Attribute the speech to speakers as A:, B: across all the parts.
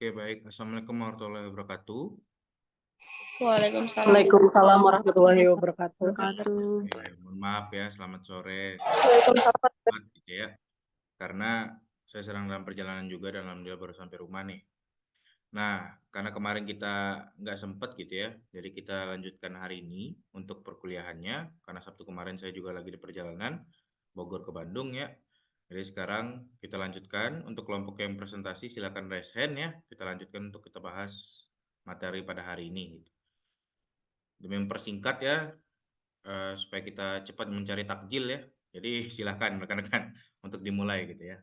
A: Oke, baik. Assalamualaikum warahmatullahi wabarakatuh.
B: Waalaikumsalam.
C: Waalaikumsalam warahmatullahi wabarakatuh.
A: Oke, mohon maaf ya, selamat sore.
B: Waalaikumsalam.
A: Gitu ya. Karena saya sedang dalam perjalanan juga dan alhamdulillah baru sampai rumah nih. Nah, karena kemarin kita nggak sempet gitu ya, jadi kita lanjutkan hari ini untuk perkuliahannya. Karena Sabtu kemarin saya juga lagi di perjalanan Bogor ke Bandung ya. Jadi sekarang kita lanjutkan untuk kelompok yang presentasi silakan raise hand ya. Kita lanjutkan untuk kita bahas materi pada hari ini. Gitu. Demi mempersingkat ya, supaya kita cepat mencari takjil ya. Jadi silakan rekan-rekan untuk dimulai gitu ya.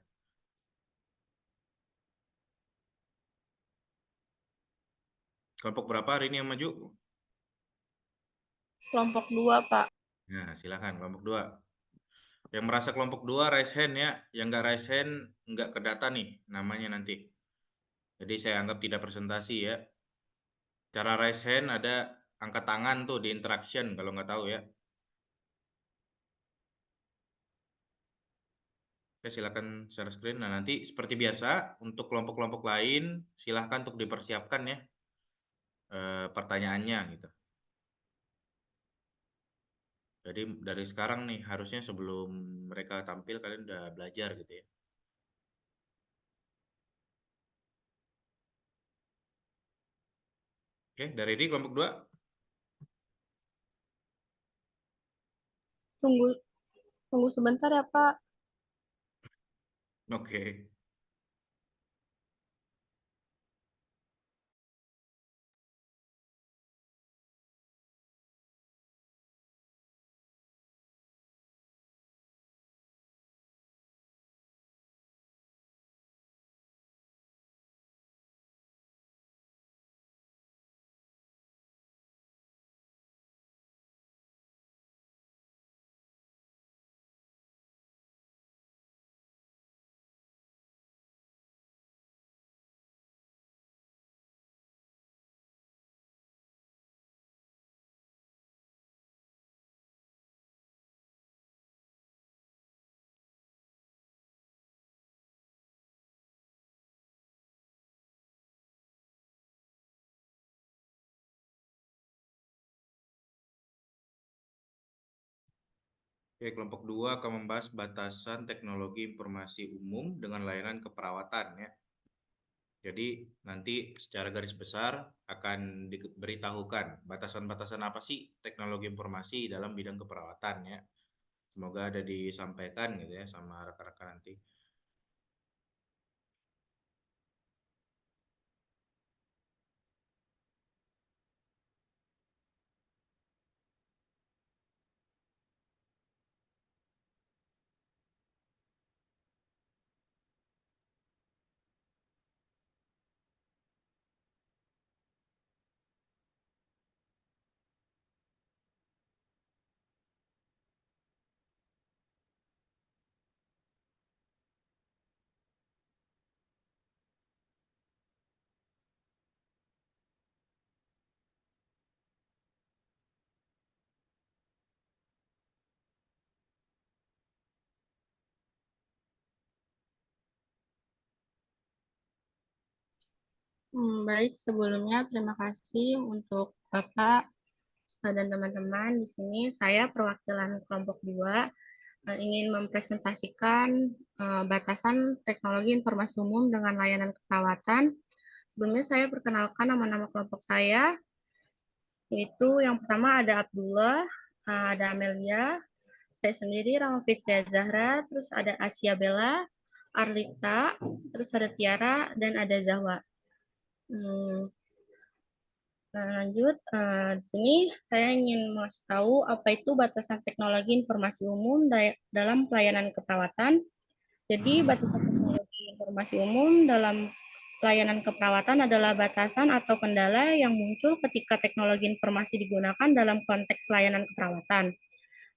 A: Kelompok berapa hari ini yang maju?
B: Kelompok 2, Pak.
A: Nah, silakan kelompok 2. Yang merasa kelompok 2 raise hand ya. Yang nggak raise hand nggak kedata nih namanya nanti. Jadi saya anggap tidak presentasi ya. Cara raise hand ada angkat tangan tuh di interaction kalau nggak tahu ya. Oke, silakan share screen. Nah, nanti seperti biasa untuk kelompok-kelompok lain silahkan untuk dipersiapkan ya pertanyaannya gitu. Jadi dari sekarang nih harusnya sebelum mereka tampil kalian udah belajar gitu ya. Oke, dari di kelompok 2.
B: Tunggu sebentar ya, Pak.
A: Oke. Oke, kelompok 2 akan membahas batasan teknologi informasi umum dengan layanan keperawatan ya. Jadi nanti secara garis besar akan diberitahukan batasan-batasan apa sih teknologi informasi dalam bidang keperawatan ya. Semoga ada disampaikan gitu ya sama rekan-rekan nanti.
B: Baik, sebelumnya terima kasih untuk Bapak dan teman-teman. Di sini saya perwakilan kelompok 2 ingin mempresentasikan batasan teknologi informasi umum dengan layanan keperawatan. Sebelumnya saya perkenalkan nama-nama kelompok saya, yaitu yang pertama ada Abdullah, ada Amelia, saya sendiri Rama Fitria Zahra, terus ada Asia Bella, Arlita, terus ada Tiara, dan ada Zahwa. Nah, lanjut, di sini saya ingin mengasih tahu apa itu batasan teknologi informasi umum dalam pelayanan keperawatan. Jadi, batasan teknologi informasi umum dalam pelayanan keperawatan adalah batasan atau kendala yang muncul ketika teknologi informasi digunakan dalam konteks layanan keperawatan.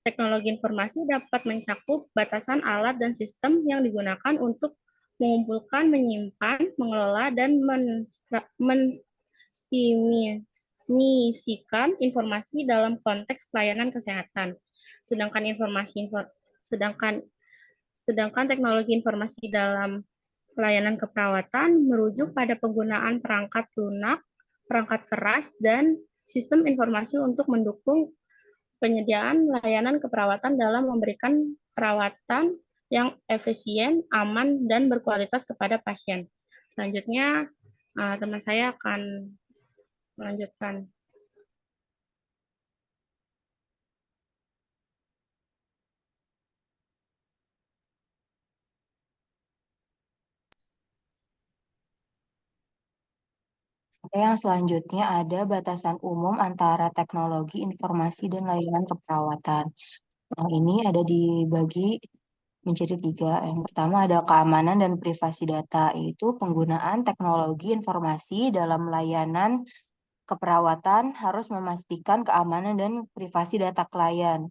B: Teknologi informasi dapat mencakup batasan alat dan sistem yang digunakan untuk mengumpulkan, menyimpan, mengelola, dan menstimisikan informasi dalam konteks pelayanan kesehatan. Sedangkan teknologi informasi dalam layanan keperawatan merujuk pada penggunaan perangkat lunak, perangkat keras, dan sistem informasi untuk mendukung penyediaan layanan keperawatan dalam memberikan perawatan yang efisien, aman, dan berkualitas kepada pasien. Selanjutnya, teman saya akan melanjutkan.
D: Yang selanjutnya ada batasan umum antara teknologi informasi dan layanan keperawatan. Nah, ini ada dibagi menjadi tiga. Yang pertama ada keamanan dan privasi data, yaitu penggunaan teknologi informasi dalam layanan keperawatan harus memastikan keamanan dan privasi data klien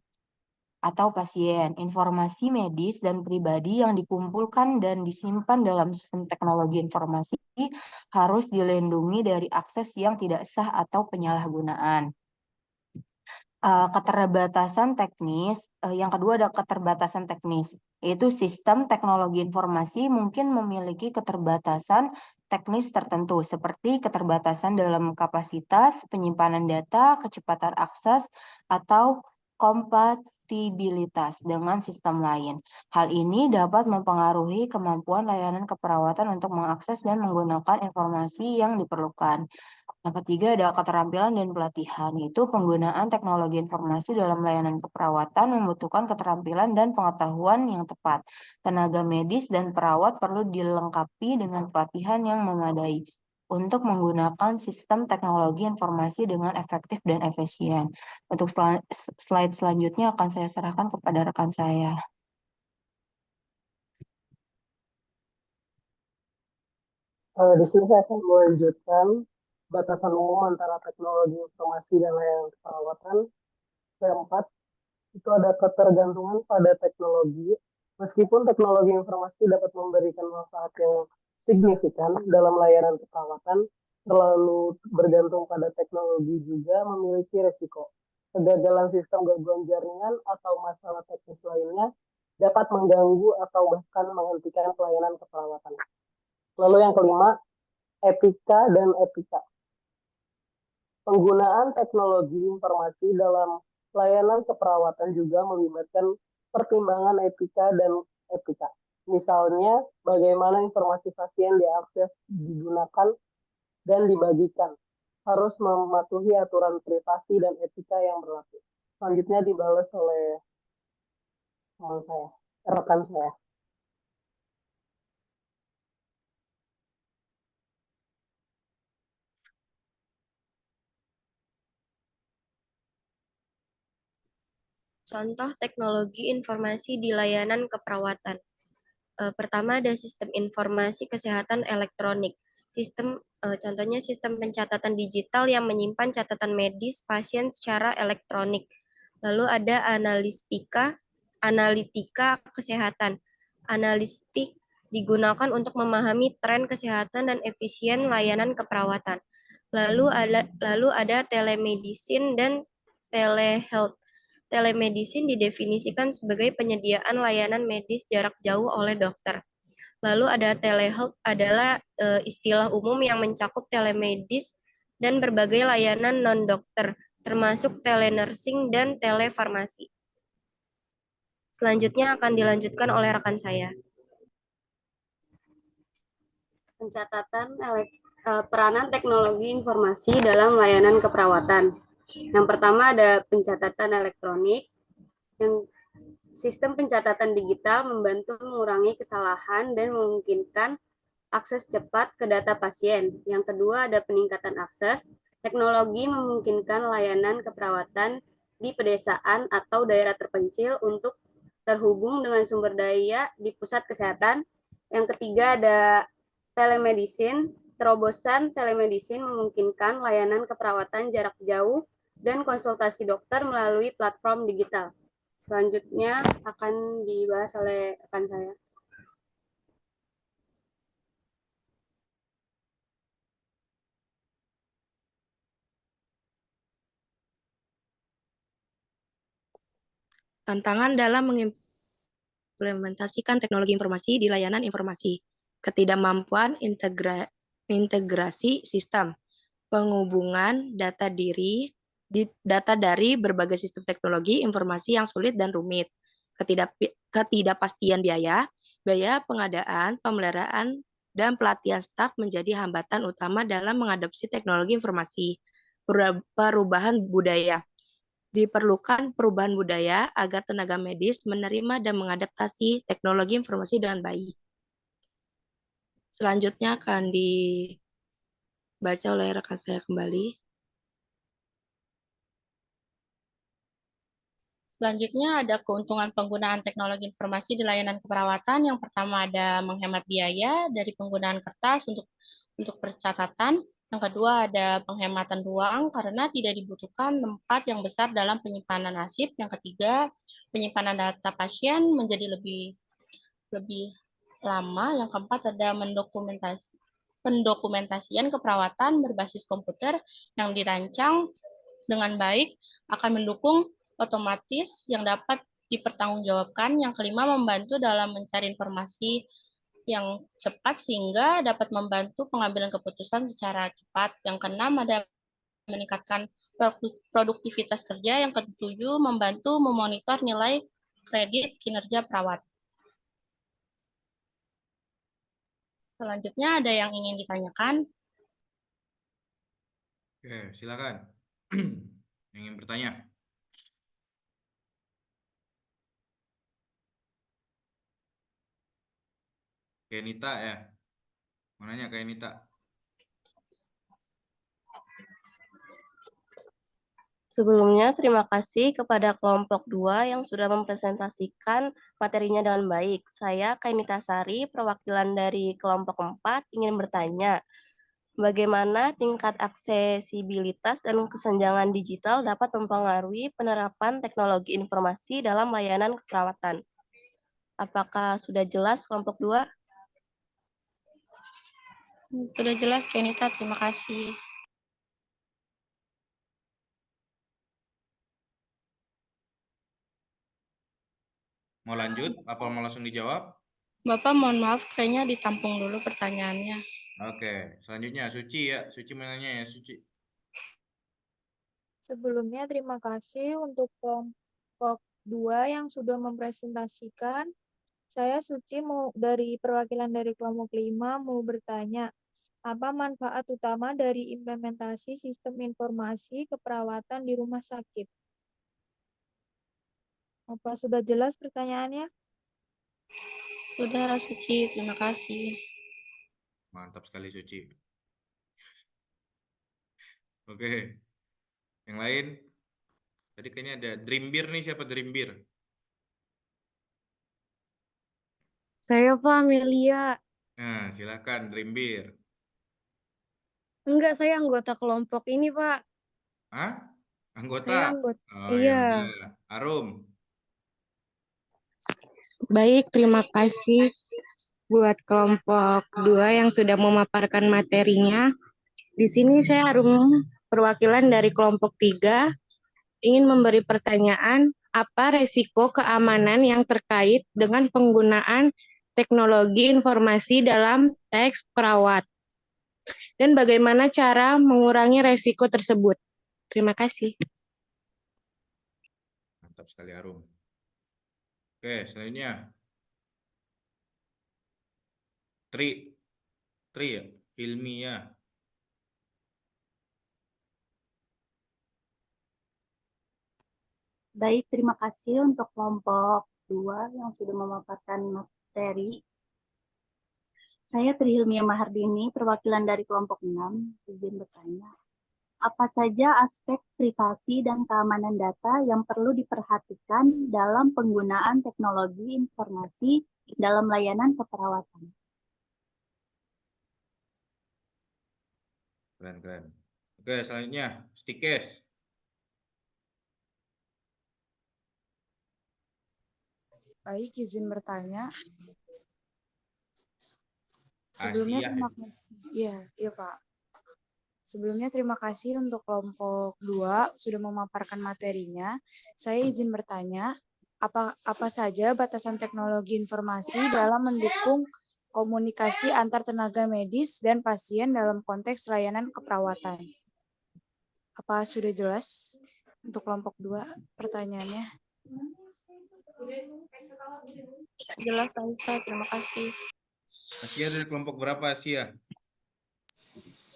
D: atau pasien. Informasi medis dan pribadi yang dikumpulkan dan disimpan dalam sistem teknologi informasi harus dilindungi dari akses yang tidak sah atau penyalahgunaan. Keterbatasan teknis, yang kedua ada keterbatasan teknis, yaitu sistem teknologi informasi mungkin memiliki keterbatasan teknis tertentu, seperti keterbatasan dalam kapasitas, penyimpanan data, kecepatan akses, atau kompatibilitas dengan sistem lain. Hal ini dapat mempengaruhi kemampuan layanan keperawatan untuk mengakses dan menggunakan informasi yang diperlukan. Yang ketiga ada keterampilan dan pelatihan, yaitu penggunaan teknologi informasi dalam layanan keperawatan membutuhkan keterampilan dan pengetahuan yang tepat. Tenaga medis dan perawat perlu dilengkapi dengan pelatihan yang memadai untuk menggunakan sistem teknologi informasi dengan efektif dan efisien. Untuk slide selanjutnya akan saya serahkan kepada rekan saya.
C: Di sini saya akan melanjutkan batasan umum antara teknologi informasi dan layanan keperawatan. Keempat, itu ada ketergantungan pada teknologi. Meskipun teknologi informasi dapat memberikan manfaat yang signifikan dalam layanan keperawatan, terlalu bergantung pada teknologi juga memiliki resiko. Kegagalan sistem, gangguan jaringan, atau masalah teknis lainnya dapat mengganggu atau bahkan menghentikan pelayanan keperawatan. Lalu yang kelima, etika dan etika. Penggunaan teknologi informasi dalam layanan keperawatan juga melibatkan pertimbangan etika dan etika. Misalnya, bagaimana informasi pasien diakses, digunakan, dan dibagikan. Harus mematuhi aturan privasi dan etika yang berlaku. Selanjutnya dibalas oleh teman saya, rekan saya.
E: Contoh teknologi informasi di layanan keperawatan. Pertama ada sistem informasi kesehatan elektronik. Contohnya sistem pencatatan digital yang menyimpan catatan medis pasien secara elektronik. Lalu ada analitika kesehatan. Analistik digunakan untuk memahami tren kesehatan dan efisien layanan keperawatan. Lalu ada telemedicine dan telehealth. Telemedicine didefinisikan sebagai penyediaan layanan medis jarak jauh oleh dokter. Lalu ada telehealth adalah istilah umum yang mencakup telemedis dan berbagai layanan non-dokter, termasuk telenursing dan telefarmasi. Selanjutnya akan dilanjutkan oleh rekan saya.
F: Peranan teknologi informasi dalam layanan keperawatan. Yang pertama ada pencatatan elektronik. Yang sistem pencatatan digital membantu mengurangi kesalahan dan memungkinkan akses cepat ke data pasien. Yang kedua ada peningkatan akses. Teknologi memungkinkan layanan keperawatan di pedesaan atau daerah terpencil untuk terhubung dengan sumber daya di pusat kesehatan. Yang ketiga ada telemedicine. Terobosan telemedicine memungkinkan layanan keperawatan jarak jauh dan konsultasi dokter melalui platform digital. Selanjutnya akan dibahas oleh rekan saya.
E: Tantangan dalam mengimplementasikan teknologi informasi di layanan informasi.
G: ketidakmampuan integrasi sistem, penghubungan data dari berbagai sistem teknologi informasi yang sulit dan rumit, ketidakpastian biaya pengadaan, pemeliharaan, dan pelatihan staf menjadi hambatan utama dalam mengadopsi teknologi informasi. Perubahan budaya. Diperlukan perubahan budaya agar tenaga medis menerima dan mengadaptasi teknologi informasi dengan baik. Selanjutnya akan dibaca oleh rekan saya kembali.
B: Selanjutnya ada keuntungan penggunaan teknologi informasi di layanan keperawatan. Yang pertama ada menghemat biaya dari penggunaan kertas untuk percatatan. Yang kedua ada penghematan ruang karena tidak dibutuhkan tempat yang besar dalam penyimpanan arsip. Yang ketiga, penyimpanan data pasien menjadi lebih lama. Yang keempat ada pendokumentasian keperawatan berbasis komputer yang dirancang dengan baik akan mendukung otomatis yang dapat dipertanggungjawabkan. Yang kelima, membantu dalam mencari informasi yang cepat sehingga dapat membantu pengambilan keputusan secara cepat. Yang keenam, ada meningkatkan produktivitas kerja. Yang ketujuh, membantu memonitor nilai kredit kinerja perawat. Selanjutnya ada yang ingin ditanyakan?
A: Oke, silakan. Yang ingin bertanya. Kenita ya. Mananya Kenita?
H: Sebelumnya, terima kasih kepada kelompok 2 yang sudah mempresentasikan materinya dengan baik. Saya, Kainita Sari, perwakilan dari kelompok 4, ingin bertanya, bagaimana tingkat aksesibilitas dan kesenjangan digital dapat mempengaruhi penerapan teknologi informasi dalam layanan keperawatan? Apakah sudah jelas kelompok 2?
B: Sudah jelas, Kenita. Terima kasih.
A: Mau lanjut? Apa mau langsung dijawab?
B: Bapak, mohon maaf, kayaknya ditampung dulu pertanyaannya.
A: Oke, selanjutnya Suci ya. Suci menanya ya, Suci.
I: Sebelumnya terima kasih untuk kelompok 2 yang sudah mempresentasikan. Saya Suci dari perwakilan dari kelompok 5 mau bertanya, apa manfaat utama dari implementasi sistem informasi keperawatan di rumah sakit? Apa sudah jelas pertanyaannya?
B: Sudah, Suci. Terima kasih.
A: Mantap sekali Suci. Oke. Yang lain? Tadi kayaknya ada Dreambir nih, siapa Dreambir?
J: Saya Pak Amelia.
A: Nah, silakan Dreambir.
J: Enggak, saya anggota kelompok ini, Pak.
A: Hah? Anggota?
J: Saya anggota.
A: Oh,
J: Iya.
A: ya udah. Arum.
K: Baik, terima kasih buat kelompok 2 yang sudah memaparkan materinya. Di sini saya Arum, perwakilan dari kelompok 3, ingin memberi pertanyaan, apa resiko keamanan yang terkait dengan penggunaan teknologi informasi dalam teks perawat? Dan bagaimana cara mengurangi resiko tersebut? Terima kasih.
A: Mantap sekali Arum. Oke, selanjutnya. Tri ya, Ilmiah.
L: Baik, terima kasih untuk kelompok 2 yang sudah memaparkan materi. Saya Tri Hilmiah Mahardini, perwakilan dari kelompok 6, izin bertanya. Apa saja aspek privasi dan keamanan data yang perlu diperhatikan dalam penggunaan teknologi informasi dalam layanan keperawatan?
A: Keren. Oke, selanjutnya Stikes.
M: Baik, izin bertanya. Sebelumnya terima kasih. Iya Pak. Sebelumnya terima kasih untuk kelompok 2 sudah memaparkan materinya. Saya izin bertanya, apa saja batasan teknologi informasi dalam mendukung komunikasi antar tenaga medis dan pasien dalam konteks layanan keperawatan. Apa sudah jelas untuk kelompok 2 pertanyaannya?
B: Jelas, Aisyah. Terima kasih.
A: Asia dari kelompok berapa, Asia?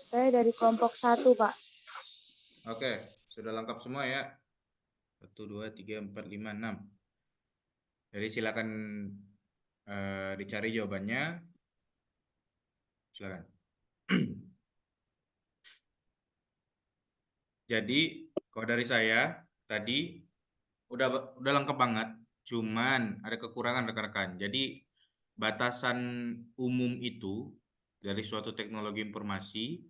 M: Saya dari kelompok 1, Pak.
A: Oke, sudah lengkap semua ya. 1, 2, 3, 4, 5, 6. Jadi silakan dicari jawabannya. Silakan. Jadi kalau dari saya tadi udah lengkap banget. Cuman ada kekurangan rekan-rekan. Jadi batasan umum itu dari suatu teknologi informasi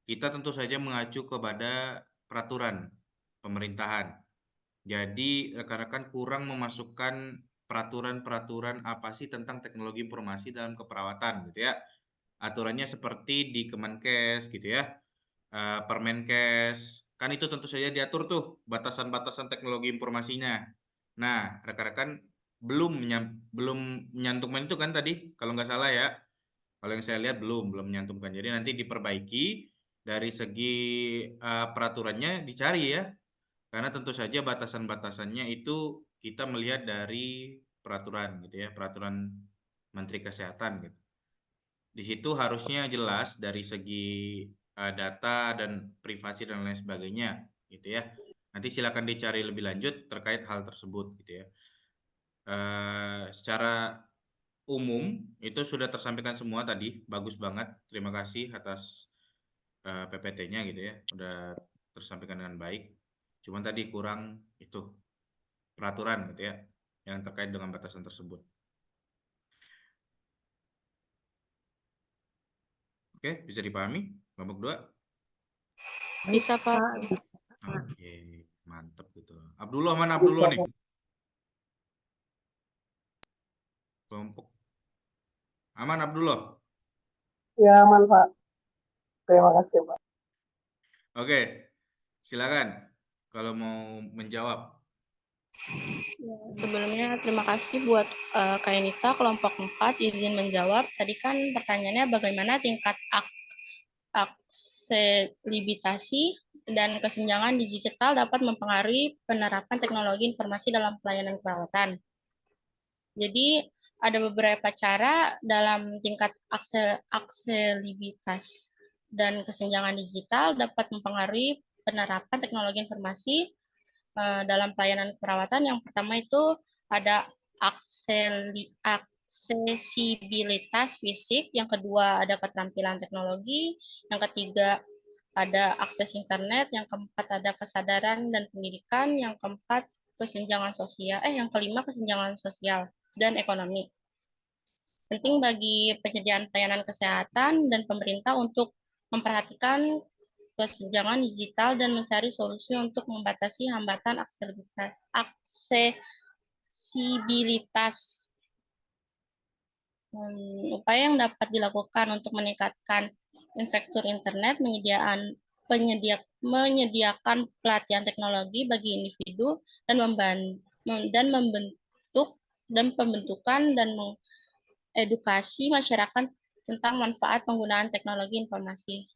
A: kita tentu saja mengacu kepada peraturan pemerintahan. Jadi rekan-rekan kurang memasukkan peraturan-peraturan apa sih tentang teknologi informasi dalam keperawatan gitu ya. Aturannya seperti di Kemenkes gitu ya, Permenkes, kan itu tentu saja diatur tuh batasan-batasan teknologi informasinya. Nah, rekan-rekan belum menyantumkan itu kan tadi, kalau nggak salah ya. Kalau yang saya lihat belum menyantumkan. Jadi nanti diperbaiki dari segi peraturannya dicari ya. Karena tentu saja batasan-batasannya itu kita melihat dari peraturan gitu ya, peraturan Menteri Kesehatan gitu. Di situ harusnya jelas dari segi data dan privasi dan lain sebagainya gitu ya. Nanti silakan dicari lebih lanjut terkait hal tersebut gitu ya. Secara umum itu sudah tersampaikan semua tadi, bagus banget. Terima kasih atas PPT-nya gitu ya, udah tersampaikan dengan baik. Cuman tadi kurang itu peraturan gitu ya, yang terkait dengan batasan tersebut. Oke, bisa dipahami kelompok 2?
B: Bisa, Pak.
A: Oke, mantap gitu. Abdullah, mana Abdullah nih? Kelompok aman Abdullah?
C: Ya, aman, Pak. Terima kasih, Pak.
A: Oke, silakan kalau mau menjawab.
B: Sebelumnya terima kasih buat Kak Enita, kelompok 4 izin menjawab. Tadi kan pertanyaannya bagaimana tingkat aksesibilitas dan kesenjangan digital dapat mempengaruhi penerapan teknologi informasi dalam pelayanan perawatan. Jadi ada beberapa cara dalam tingkat aksesibilitas dan kesenjangan digital dapat mempengaruhi penerapan teknologi informasi dalam pelayanan keperawatan. Yang pertama itu ada aksesibilitas fisik, yang kedua ada keterampilan teknologi, yang ketiga ada akses internet, yang keempat ada kesadaran dan pendidikan, yang keempat kesenjangan sosial, yang kelima kesenjangan sosial dan ekonomi. Penting bagi penyediaan pelayanan kesehatan dan pemerintah untuk memperhatikan kesenjangan digital dan mencari solusi untuk membatasi hambatan aksesibilitas. Upaya yang dapat dilakukan untuk meningkatkan infrastruktur internet, menyediakan pelatihan teknologi bagi individu dan pembentukan dan mengedukasi masyarakat tentang manfaat penggunaan teknologi informasi.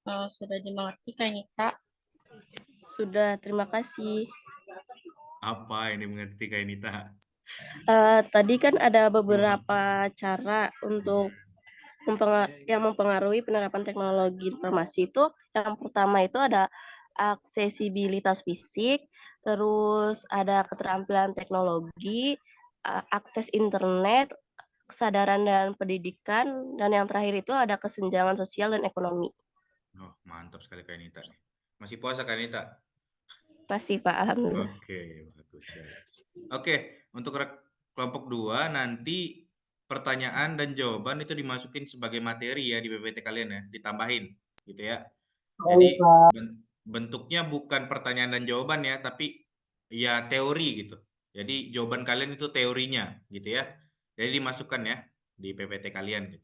B: Sudah dimengerti, Kak Nita?
H: Sudah, terima kasih.
A: Apa ini mengerti Kak Nita?
H: Tadi kan ada beberapa cara untuk yang mempengaruhi penerapan teknologi informasi itu. Yang pertama itu ada aksesibilitas fisik, terus ada keterampilan teknologi, akses internet, kesadaran dan pendidikan, dan yang terakhir itu ada kesenjangan sosial dan ekonomi.
A: Oh, mantap sekali Kak Nita. Masih puasa Kak Nita?
H: Pasti Pak, alhamdulillah.
A: Oke, bagus ya. Oke, untuk kelompok 2 nanti pertanyaan dan jawaban itu dimasukin sebagai materi ya di PPT kalian ya, ditambahin gitu ya. Jadi bentuknya bukan pertanyaan dan jawaban ya, tapi ya teori gitu. Jadi jawaban kalian itu teorinya gitu ya. Jadi dimasukkan ya di PPT kalian gitu.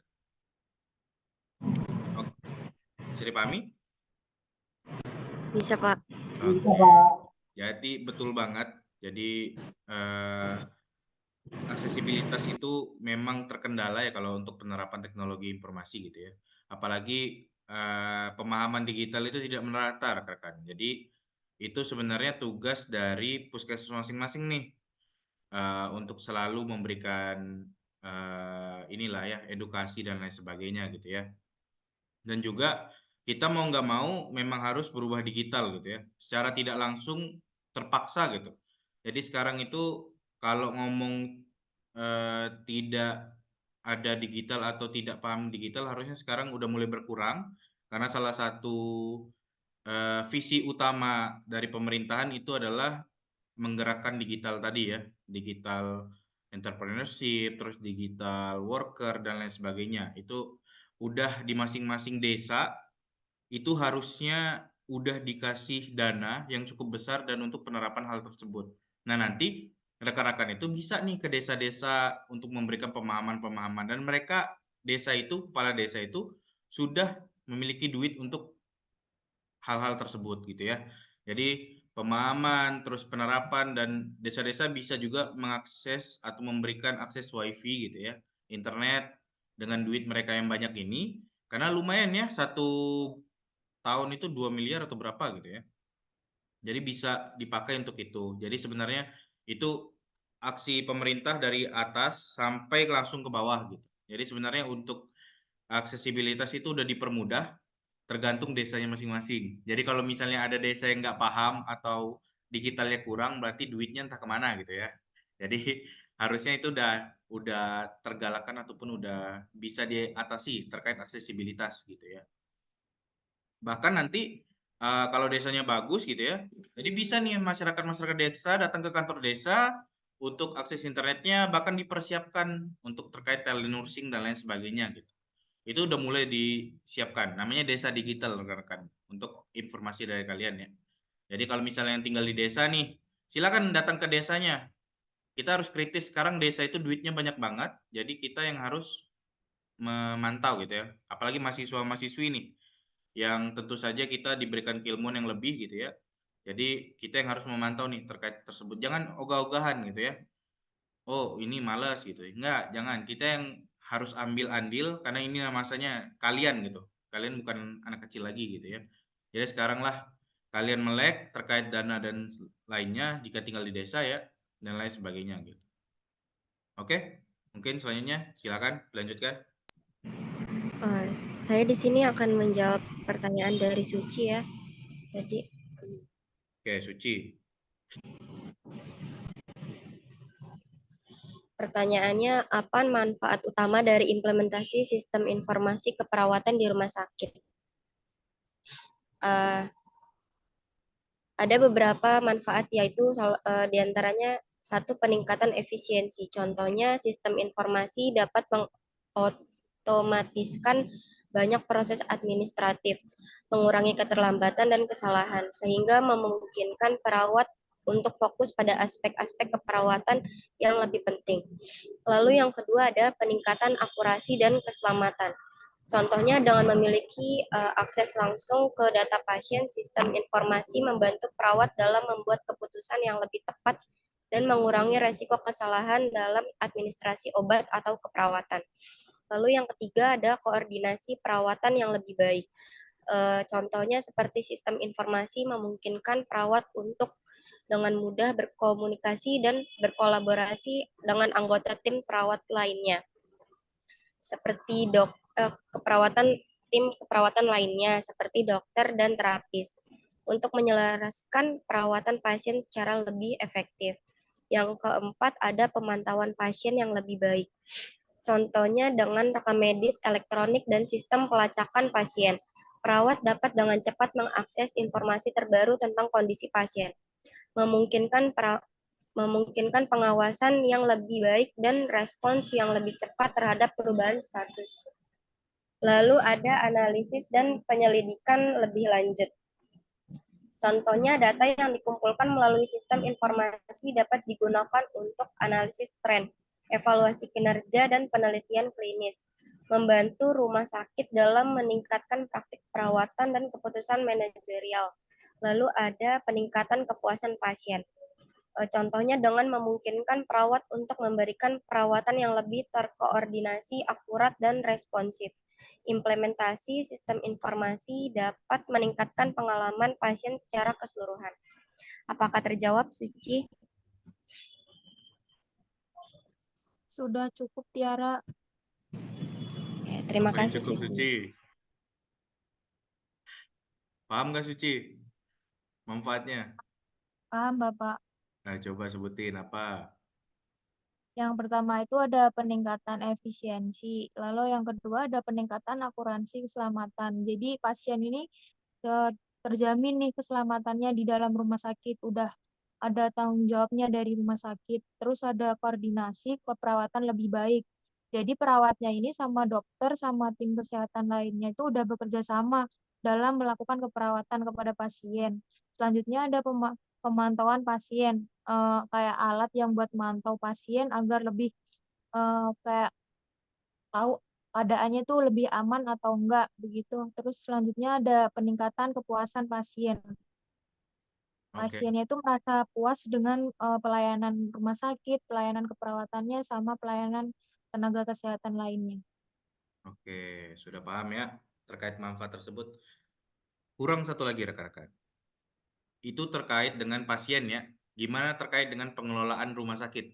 A: Oke. Bisa dipahami?
E: Bisa, Pak.
A: Oke. Jadi betul banget. Jadi aksesibilitas itu memang terkendala ya kalau untuk penerapan teknologi informasi gitu ya. Apalagi pemahaman digital itu tidak merata rekan-rekan. Jadi itu sebenarnya tugas dari puskesmas masing-masing nih untuk selalu memberikan inilah ya edukasi dan lain sebagainya gitu ya. Dan juga kita mau nggak mau memang harus berubah digital gitu ya. Secara tidak langsung terpaksa gitu. Jadi sekarang itu kalau ngomong tidak ada digital atau tidak paham digital harusnya sekarang udah mulai berkurang karena salah satu visi utama dari pemerintahan itu adalah menggerakkan digital tadi ya, digital entrepreneurship, terus digital worker dan lain sebagainya. Itu udah di masing-masing desa itu harusnya udah dikasih dana yang cukup besar dan untuk penerapan hal tersebut. Nah, nanti rekan-rekan itu bisa nih ke desa-desa untuk memberikan pemahaman-pemahaman dan mereka desa itu, kepala desa itu sudah memiliki duit untuk hal-hal tersebut gitu ya. Jadi pemahaman terus penerapan dan desa-desa bisa juga mengakses atau memberikan akses wifi gitu ya, internet dengan duit mereka yang banyak ini karena lumayan ya 1 tahun itu 2 miliar atau berapa gitu ya. Jadi bisa dipakai untuk itu. Jadi sebenarnya itu aksi pemerintah dari atas sampai langsung ke bawah gitu. Jadi sebenarnya untuk aksesibilitas itu udah dipermudah tergantung desanya masing-masing. Jadi kalau misalnya ada desa yang nggak paham atau digitalnya kurang, berarti duitnya entah kemana gitu ya. Jadi harusnya itu udah tergalakkan ataupun udah bisa diatasi terkait aksesibilitas gitu ya. Bahkan nanti kalau desanya bagus gitu ya, jadi bisa nih masyarakat-masyarakat desa datang ke kantor desa untuk akses internetnya, bahkan dipersiapkan untuk terkait telenursing dan lain sebagainya gitu. Itu udah mulai disiapkan, namanya desa digital rekan-rekan, untuk informasi dari kalian ya. Jadi kalau misalnya yang tinggal di desa nih, silakan datang ke desanya. Kita harus kritis, sekarang desa itu duitnya banyak banget, jadi kita yang harus memantau gitu ya. Apalagi mahasiswa-mahasiswi nih, yang tentu saja kita diberikan keilmuan yang lebih gitu ya. Jadi kita yang harus memantau nih terkait tersebut. Jangan ogah-ogahan gitu ya. Oh ini malas gitu. Enggak, jangan. Kita yang harus ambil andil karena ini masanya kalian gitu. Kalian bukan anak kecil lagi gitu ya. Jadi sekarang lah kalian melek terkait dana dan lainnya jika tinggal di desa ya dan lain sebagainya gitu. Oke, mungkin selanjutnya silakan dilanjutkan.
E: Saya di sini akan menjawab pertanyaan dari Suci ya. Jadi
A: Oke, Suci.
E: pertanyaannya, apa manfaat utama dari implementasi sistem informasi keperawatan di rumah sakit? Ada beberapa manfaat yaitu diantaranya satu, peningkatan efisiensi. Contohnya sistem informasi dapat mengotomatiskan banyak proses administratif, mengurangi keterlambatan dan kesalahan, sehingga memungkinkan perawat untuk fokus pada aspek-aspek keperawatan yang lebih penting. Lalu yang kedua ada peningkatan akurasi dan keselamatan. Contohnya dengan memiliki akses langsung ke data pasien, sistem informasi membantu perawat dalam membuat keputusan yang lebih tepat dan mengurangi resiko kesalahan dalam administrasi obat atau keperawatan. Lalu yang ketiga ada koordinasi perawatan yang lebih baik. Contohnya seperti sistem informasi memungkinkan perawat untuk dengan mudah berkomunikasi dan berkolaborasi dengan anggota tim perawat lainnya. Seperti tim keperawatan lainnya seperti dokter dan terapis untuk menyelaraskan perawatan pasien secara lebih efektif. Yang keempat ada pemantauan pasien yang lebih baik. Contohnya dengan rekam medis elektronik dan sistem pelacakan pasien. Perawat dapat dengan cepat mengakses informasi terbaru tentang kondisi pasien, memungkinkan pengawasan yang lebih baik dan respons yang lebih cepat terhadap perubahan status. Lalu ada analisis dan penyelidikan lebih lanjut. Contohnya data yang dikumpulkan melalui sistem informasi dapat digunakan untuk analisis tren, evaluasi kinerja, dan penelitian klinis, membantu rumah sakit dalam meningkatkan praktik perawatan dan keputusan manajerial. Lalu ada peningkatan kepuasan pasien. Contohnya dengan memungkinkan perawat untuk memberikan perawatan yang lebih terkoordinasi, akurat, dan responsif. Implementasi sistem informasi dapat meningkatkan pengalaman pasien secara keseluruhan. Apakah terjawab, Suci?
I: Sudah cukup, Tiara.
E: Oke, terima
A: Oke,
E: kasih,
A: cukup
E: Suci.
A: Suci. Paham nggak Suci manfaatnya?
I: Paham, Bapak.
A: Nah, coba sebutin apa?
I: Yang pertama itu ada peningkatan efisiensi, lalu yang kedua ada peningkatan akuransi keselamatan. Jadi pasien ini terjamin nih keselamatannya di dalam rumah sakit, udah ada tanggung jawabnya dari rumah sakit. Terus ada koordinasi keperawatan lebih baik. Jadi perawatnya ini sama dokter sama tim kesehatan lainnya itu udah bekerja sama dalam melakukan keperawatan kepada pasien. Selanjutnya ada pemantauan pasien, kayak alat yang buat mantau pasien agar lebih kayak tahu keadaannya tuh lebih aman atau enggak begitu. Terus selanjutnya ada peningkatan kepuasan pasien.
A: Oke,
I: Pasiennya itu merasa puas dengan pelayanan rumah sakit, pelayanan keperawatannya, sama pelayanan tenaga kesehatan lainnya.
A: oke, sudah paham ya terkait manfaat tersebut. Kurang satu lagi rekan-rekan. Itu terkait dengan pasien ya. Gimana terkait dengan pengelolaan rumah sakit?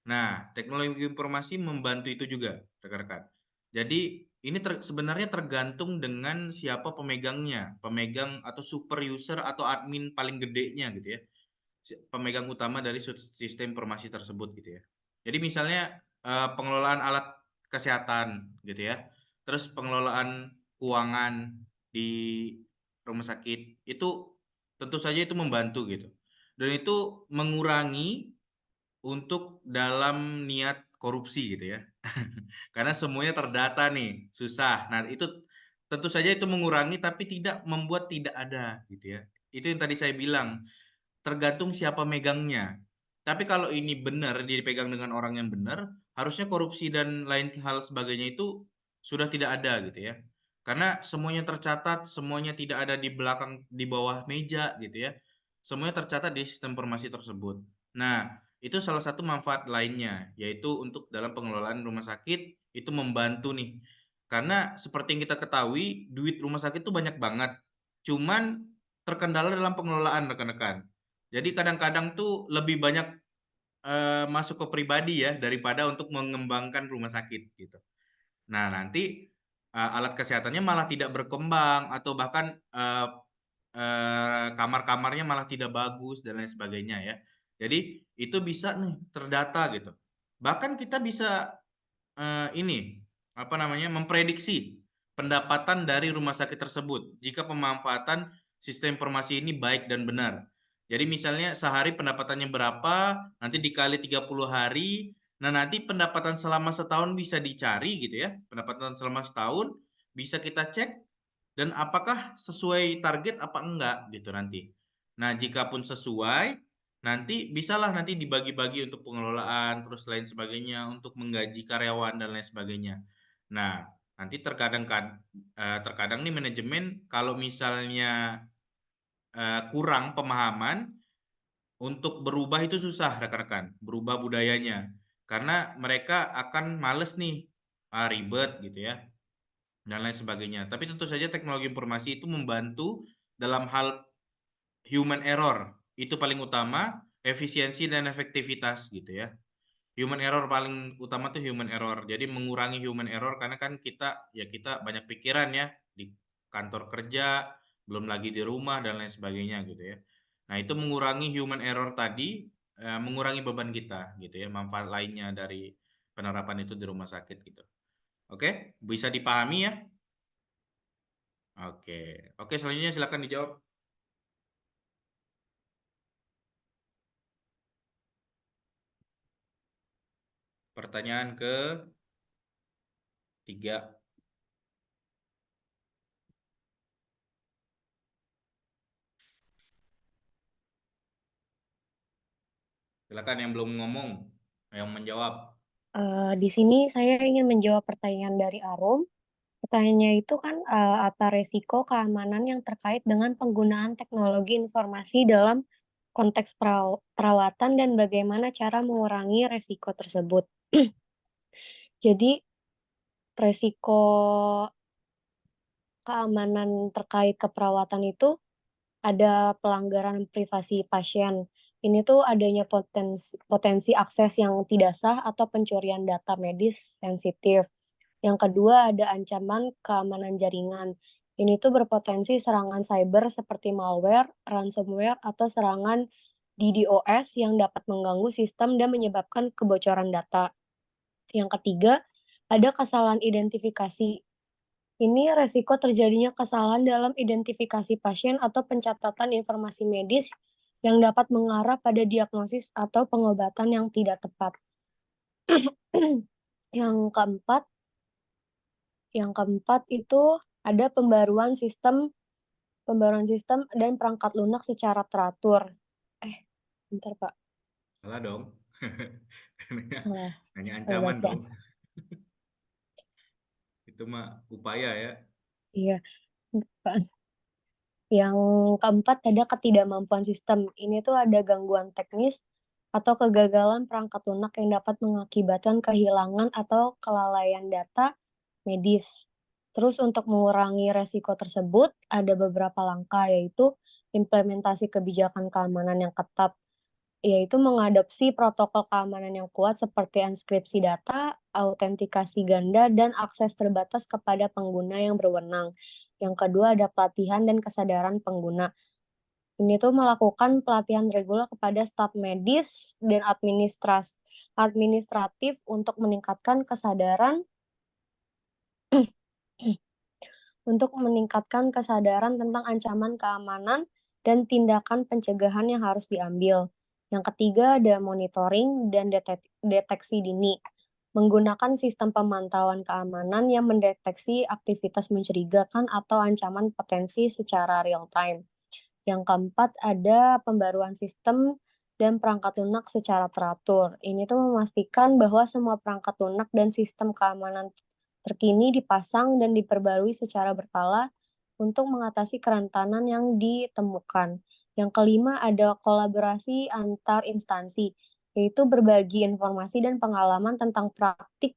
A: Nah, teknologi informasi membantu itu juga, rekan-rekan. Jadi, ini sebenarnya tergantung dengan siapa pemegangnya, pemegang atau super user atau admin paling gedenya gitu ya. Pemegang utama dari sistem informasi tersebut gitu ya. Jadi misalnya pengelolaan alat kesehatan gitu ya. Terus pengelolaan keuangan di rumah sakit itu tentu saja itu membantu gitu. Dan itu mengurangi untuk dalam niat korupsi gitu ya. Karena semuanya terdata nih, susah. Nah, itu tentu saja itu mengurangi tapi tidak membuat tidak ada gitu ya. Itu yang tadi saya bilang, tergantung siapa megangnya. Tapi kalau ini benar dipegang dengan orang yang benar, harusnya korupsi dan lain hal sebagainya itu sudah tidak ada gitu ya. Karena semuanya tercatat, semuanya tidak ada di belakang di bawah meja gitu ya. Semuanya tercatat di sistem informasi tersebut. Nah, itu salah satu manfaat lainnya, yaitu untuk dalam pengelolaan rumah sakit itu membantu nih. Karena seperti yang kita ketahui, duit rumah sakit itu banyak banget. Cuman terkendala dalam pengelolaan rekan-rekan. Jadi kadang-kadang tuh lebih banyak masuk ke pribadi ya daripada untuk mengembangkan rumah sakit gitu. Nah, nanti alat kesehatannya malah tidak berkembang atau bahkan kamar-kamarnya malah tidak bagus dan lain sebagainya ya. Jadi itu bisa nih terdata gitu. Bahkan kita bisa ini apa namanya memprediksi pendapatan dari rumah sakit tersebut jika pemanfaatan sistem informasi ini baik dan benar. Jadi misalnya sehari pendapatannya berapa, nanti dikali 30 hari, nah nanti pendapatan selama setahun bisa dicari gitu ya. Pendapatan selama setahun bisa kita cek dan apakah sesuai target apa enggak gitu nanti. Nah, jikapun sesuai, nanti bisalah nanti dibagi-bagi untuk pengelolaan terus lain sebagainya untuk menggaji karyawan dan lain sebagainya. Nah, nanti terkadang nih manajemen kalau misalnya kurang pemahaman untuk berubah itu susah rekan-rekan, berubah budayanya. Karena mereka akan males nih, ribet gitu ya dan lain sebagainya. Tapi tentu saja teknologi informasi itu membantu dalam hal human error. Itu paling utama, efisiensi dan efektivitas gitu ya. Human error paling utama tuh human error. Jadi mengurangi human error karena kan kita banyak pikiran ya di kantor kerja, belum lagi di rumah dan lain sebagainya gitu ya. Nah, itu mengurangi human error tadi, mengurangi beban kita gitu ya. Manfaat lainnya dari penerapan itu di rumah sakit gitu. Oke, bisa dipahami ya? Oke, oke selanjutnya silakan dijawab. Pertanyaan ke 3. Silakan yang belum ngomong, yang menjawab.
J: Di sini saya ingin menjawab pertanyaan dari Arum. Pertanyaannya itu kan apa resiko keamanan yang terkait dengan penggunaan teknologi informasi dalam konteks perawatan dan bagaimana cara mengurangi resiko tersebut. Jadi, resiko keamanan terkait keperawatan itu ada pelanggaran privasi pasien. Ini tuh adanya potensi akses yang tidak sah atau pencurian data medis sensitif. Yang kedua ada ancaman keamanan jaringan. Ini tuh berpotensi serangan cyber seperti malware, ransomware, atau serangan DDoS yang dapat mengganggu sistem dan menyebabkan kebocoran data. Yang ketiga, ada kesalahan identifikasi. Ini resiko terjadinya kesalahan dalam identifikasi pasien atau pencatatan informasi medis yang dapat mengarah pada diagnosis atau pengobatan yang tidak tepat. Yang keempat itu ada pembaruan sistem dan perangkat lunak secara teratur. Bentar Pak.
A: Salah dong. Hanya
J: Salah
A: ancaman
J: baca.
A: dong. Itu mah upaya ya.
J: Iya, Pak. Yang keempat ada ketidakmampuan sistem. Ini tuh ada gangguan teknis atau kegagalan perangkat lunak yang dapat mengakibatkan kehilangan atau kelalaian data medis. Terus untuk mengurangi resiko tersebut, ada beberapa langkah, yaitu implementasi kebijakan keamanan yang ketat, yaitu mengadopsi protokol keamanan yang kuat seperti enskripsi data, autentikasi ganda, dan akses terbatas kepada pengguna yang berwenang. Yang kedua ada pelatihan dan kesadaran pengguna. Ini tuh melakukan pelatihan reguler kepada staf medis dan administratif untuk meningkatkan kesadaran tentang ancaman keamanan dan tindakan pencegahan yang harus diambil. Yang ketiga ada monitoring dan deteksi dini, menggunakan sistem pemantauan keamanan yang mendeteksi aktivitas mencurigakan atau ancaman potensi secara real time. Yang keempat ada pembaruan sistem dan perangkat lunak secara teratur. Ini tuh memastikan bahwa semua perangkat lunak dan sistem keamanan terkini dipasang dan diperbarui secara berkala untuk mengatasi kerentanan yang ditemukan. Yang kelima ada kolaborasi antar instansi, yaitu berbagi informasi dan pengalaman tentang praktik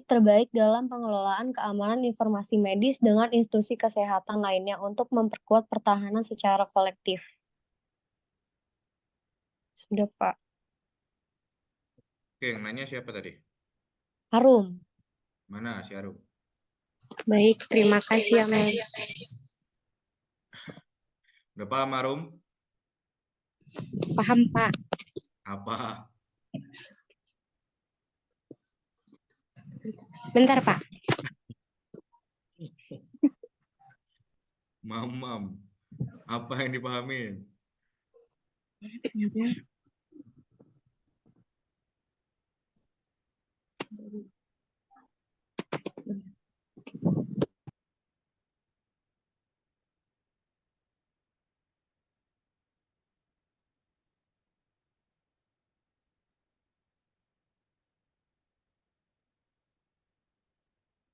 J: terbaik dalam pengelolaan keamanan informasi medis dengan institusi kesehatan lainnya untuk memperkuat pertahanan secara kolektif. Sudah, Pak.
A: Oke, yang nanya siapa tadi?
J: Harum.
A: Mana si Harum?
K: Baik, terima kasih ya, Mel.
A: Udah paham Harum?
K: Paham, Pak.
A: Apa?
K: Bentar, Pak.
A: Mam. Apa yang dipahamin?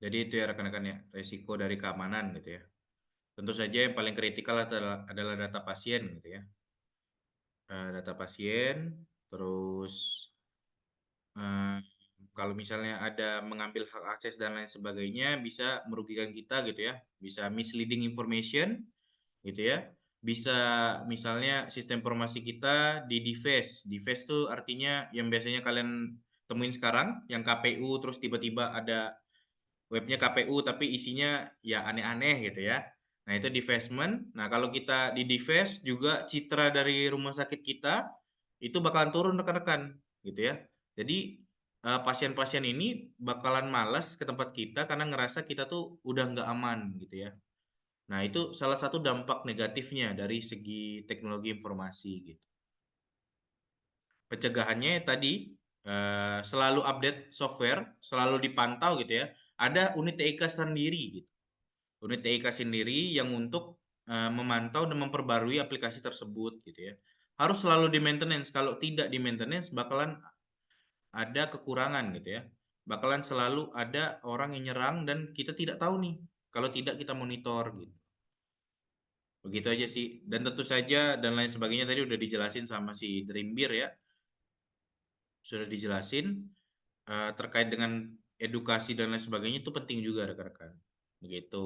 A: Jadi itu ya rekan-rekan ya, resiko dari keamanan gitu ya. Tentu saja yang paling kritikal adalah data pasien gitu ya. Data pasien, terus kalau misalnya ada mengambil hak akses dan lain sebagainya bisa merugikan kita gitu ya. Bisa misleading information gitu ya. Bisa misalnya sistem informasi kita di deface. Deface itu artinya yang biasanya kalian temuin sekarang, yang KPU terus tiba-tiba ada webnya KPU tapi isinya ya aneh-aneh gitu ya. Nah itu defacement. Nah kalau kita di deface juga citra dari rumah sakit kita itu bakalan turun rekan-rekan gitu ya. Jadi pasien-pasien ini bakalan malas ke tempat kita karena ngerasa kita tuh udah nggak aman gitu ya. Nah itu salah satu dampak negatifnya dari segi teknologi informasi gitu. Pencegahannya tadi selalu update software, selalu dipantau gitu ya. Ada unit TIK sendiri gitu. Unit TIK sendiri yang untuk memantau dan memperbarui aplikasi tersebut gitu ya. Harus selalu di maintenance. Kalau tidak di maintenance bakalan ada kekurangan gitu ya. Bakalan selalu ada orang yang nyerang dan kita tidak tahu nih kalau tidak kita monitor gitu. Begitu aja sih. Dan tentu saja dan lain sebagainya tadi udah dijelasin sama si Dreambir ya. Sudah dijelasin terkait dengan edukasi dan lain sebagainya itu penting juga rekan-rekan. Begitu.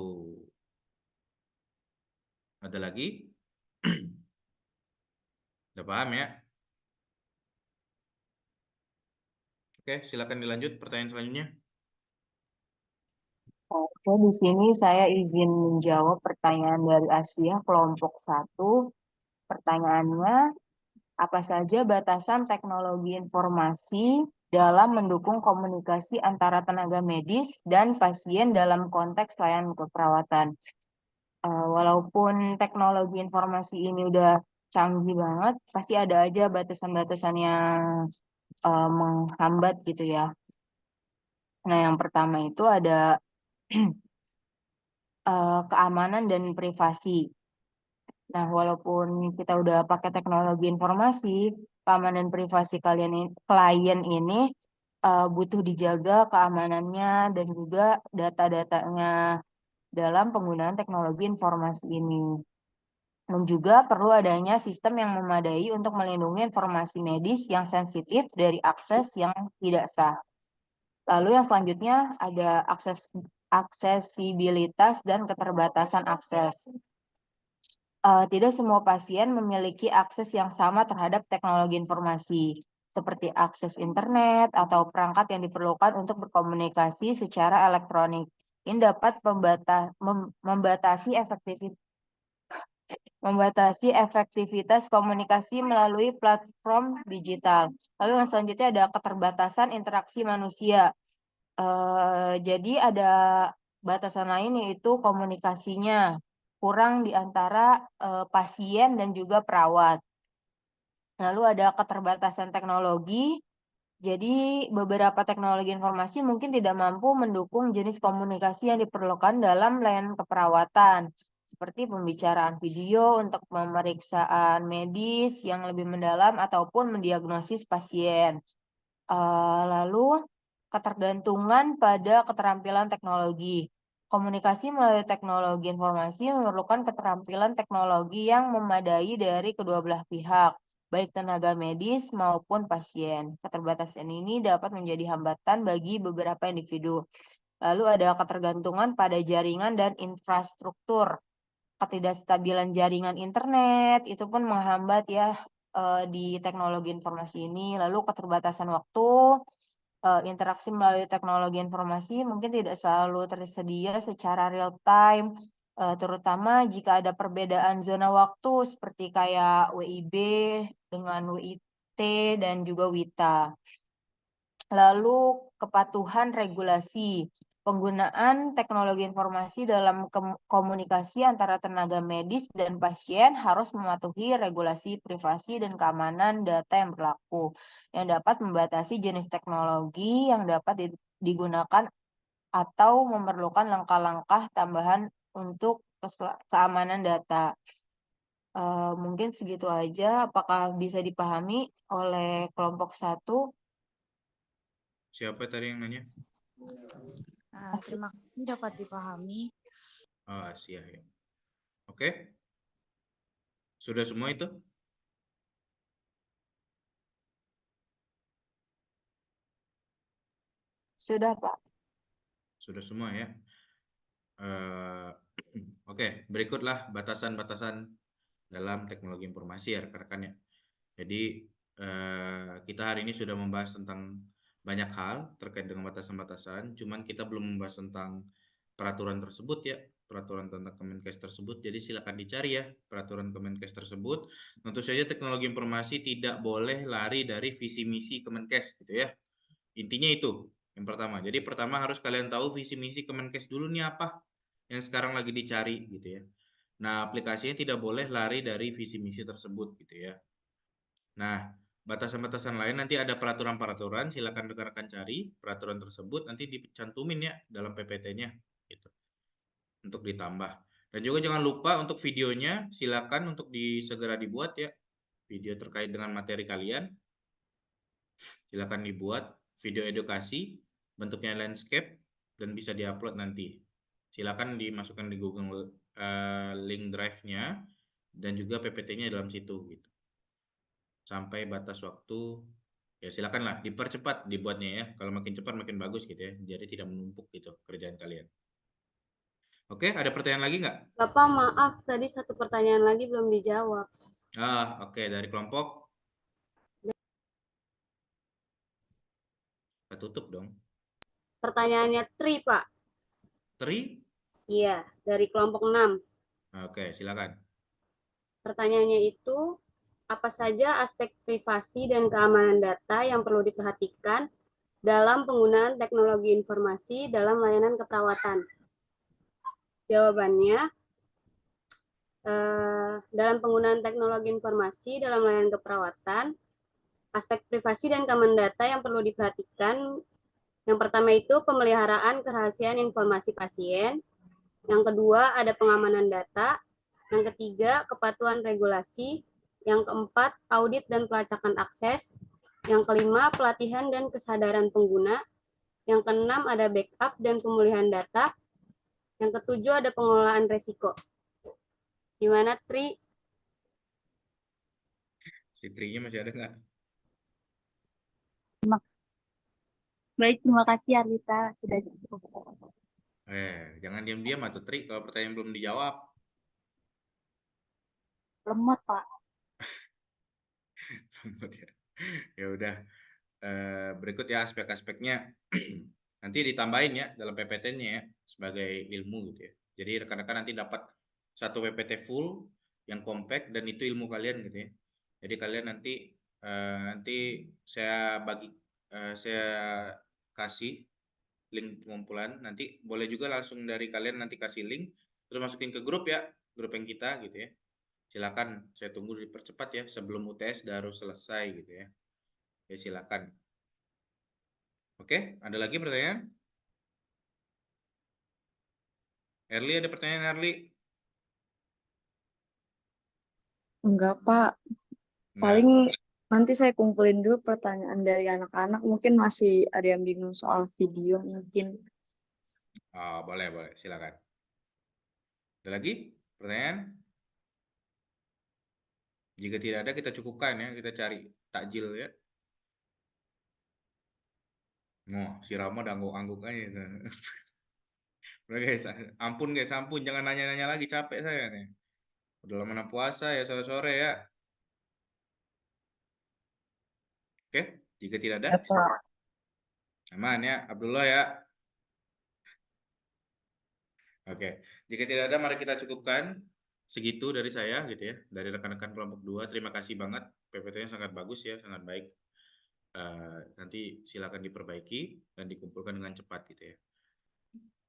A: Ada lagi? Udah paham ya? Oke, silakan dilanjut pertanyaan selanjutnya.
D: Oke, di sini saya izin menjawab pertanyaan dari Asia kelompok 1. Pertanyaannya, apa saja batasan teknologi informasi dalam mendukung komunikasi antara tenaga medis dan pasien dalam konteks layanan keperawatan? Walaupun teknologi informasi ini udah canggih banget, pasti ada aja batasan-batasan yang menghambat gitu ya. Nah, yang pertama itu ada keamanan dan privasi. Nah, walaupun kita udah pakai teknologi informasi, keamanan privasi klien ini butuh dijaga keamanannya dan juga data-datanya dalam penggunaan teknologi informasi ini. Dan juga perlu adanya sistem yang memadai untuk melindungi informasi medis yang sensitif dari akses yang tidak sah. Lalu yang selanjutnya ada aksesibilitas dan keterbatasan akses. Tidak semua pasien memiliki akses yang sama terhadap teknologi informasi, seperti akses internet atau perangkat yang diperlukan untuk berkomunikasi secara elektronik. Ini dapat membatasi efektivitas komunikasi melalui platform digital. Lalu yang selanjutnya ada keterbatasan interaksi manusia. Jadi ada batasan lain yaitu komunikasinya kurang di antara pasien dan juga perawat. Lalu ada keterbatasan teknologi. Jadi beberapa teknologi informasi mungkin tidak mampu mendukung jenis komunikasi yang diperlukan dalam layanan keperawatan, seperti pembicaraan video untuk pemeriksaan medis yang lebih mendalam ataupun mendiagnosis pasien. Lalu ketergantungan pada keterampilan teknologi. Komunikasi melalui teknologi informasi memerlukan keterampilan teknologi yang memadai dari kedua belah pihak, baik tenaga medis maupun pasien. Keterbatasan ini dapat menjadi hambatan bagi beberapa individu. Lalu ada ketergantungan pada jaringan dan infrastruktur. Ketidakstabilan jaringan internet itu pun menghambat ya di teknologi informasi ini. Lalu keterbatasan waktu, interaksi melalui teknologi informasi mungkin tidak selalu tersedia secara real time, terutama jika ada perbedaan zona waktu seperti kayak WIB dengan WIT dan juga WITA. Lalu kepatuhan regulasi. Penggunaan teknologi informasi dalam komunikasi antara tenaga medis dan pasien harus mematuhi regulasi privasi dan keamanan data yang berlaku, yang dapat membatasi jenis teknologi yang dapat digunakan atau memerlukan langkah-langkah tambahan untuk keamanan data. Mungkin segitu aja. Apakah bisa dipahami oleh kelompok 1?
A: Siapa tadi yang nanya?
M: Terima kasih dapat dipahami.
A: Oh, Asia ya. Oke. Sudah semua itu?
D: Sudah, Pak.
A: Sudah semua ya. Oke, berikutlah batasan-batasan dalam teknologi informasi ya rekan-rekan ya. Jadi kita hari ini sudah membahas tentang banyak hal terkait dengan batasan-batasan, cuman kita belum membahas tentang peraturan tersebut ya, peraturan tentang Kemenkes tersebut. Jadi silakan dicari ya peraturan Kemenkes tersebut. Tentu saja teknologi informasi tidak boleh lari dari visi misi Kemenkes gitu ya. Intinya itu yang pertama. Jadi pertama harus kalian tahu visi misi Kemenkes dulu nih apa yang sekarang lagi dicari gitu ya. Nah, aplikasinya tidak boleh lari dari visi misi tersebut gitu ya. Nah, batasan-batasan lain nanti ada peraturan-peraturan, silakan rekan-rekan cari peraturan tersebut nanti dicantumin ya dalam PPT-nya gitu. Untuk ditambah. Dan juga jangan lupa untuk videonya silakan untuk segera dibuat ya. Video terkait dengan materi kalian. Silakan dibuat video edukasi, bentuknya landscape dan bisa diupload nanti. Silakan dimasukkan di link drive-nya dan juga PPT-nya dalam situ gitu. Sampai batas waktu, ya silakanlah dipercepat dibuatnya ya. Kalau makin cepat makin bagus gitu ya. Jadi tidak menumpuk gitu kerjaan kalian. Oke, ada pertanyaan lagi nggak?
F: Bapak, maaf, tadi satu pertanyaan lagi belum dijawab.
A: Oke, dari kelompok. Kita tutup dong.
F: Pertanyaannya Tri, Pak.
A: Tri?
F: Iya, dari kelompok 6.
A: Oke, silakan.
F: Pertanyaannya itu, apa saja aspek privasi dan keamanan data yang perlu diperhatikan dalam penggunaan teknologi informasi dalam layanan keperawatan? Jawabannya, dalam penggunaan teknologi informasi dalam layanan keperawatan, aspek privasi dan keamanan data yang perlu diperhatikan, yang pertama itu pemeliharaan kerahasiaan informasi pasien, yang kedua ada pengamanan data, yang ketiga kepatuhan regulasi, yang keempat audit dan pelacakan akses, yang kelima pelatihan dan kesadaran pengguna, yang keenam ada backup dan pemulihan data, yang ketujuh ada pengelolaan resiko. Gimana, Tri?
A: Si Tri-nya masih ada nggak?
L: Baik, terima kasih Arlita sudah cukup.
A: Jangan diam-diam atau Tri kalau pertanyaan belum dijawab.
L: Lemot, Pak.
A: Ya udah. Berikut ya aspek-aspeknya. Nanti ditambahin ya dalam PPT-nya ya sebagai ilmu gitu ya. Jadi rekan-rekan nanti dapat satu PPT full yang compact dan itu ilmu kalian gitu ya. Jadi kalian nanti saya saya kasih link pengumpulan. Nanti boleh juga langsung dari kalian nanti kasih link terus masukin ke grup ya, grup yang kita gitu ya. Silakan, saya tunggu dipercepat ya sebelum UTS harus selesai gitu ya. Ya silakan. Oke, ada lagi pertanyaan? Erli, ada pertanyaan Erli?
N: Enggak, Pak.
A: Nah,
N: Paling nanti saya kumpulin dulu pertanyaan dari anak-anak. Mungkin masih ada yang bingung soal video mungkin.
A: boleh, silakan. Ada lagi pertanyaan? Jika tidak ada, kita cukupkan ya, kita cari takjil ya. Si Rama udah angguk-angguk aja. Udah guys, ampun, jangan nanya-nanya lagi, capek saya nih. Udah lama puasa ya sore-sore ya. Oke, jika tidak ada, aman ya, Abdullah ya. Oke, jika tidak ada, mari kita cukupkan segitu dari saya gitu ya, dari rekan-rekan kelompok 2. Terima kasih banget, PPT-nya sangat bagus ya, sangat baik. Nanti silakan diperbaiki dan dikumpulkan dengan cepat gitu ya.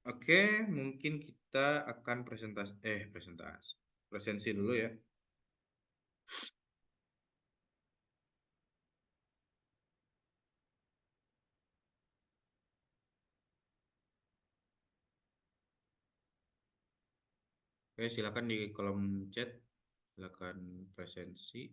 A: Oke, mungkin kita akan presensi dulu ya. Oke, silakan di kolom chat, silakan presensi.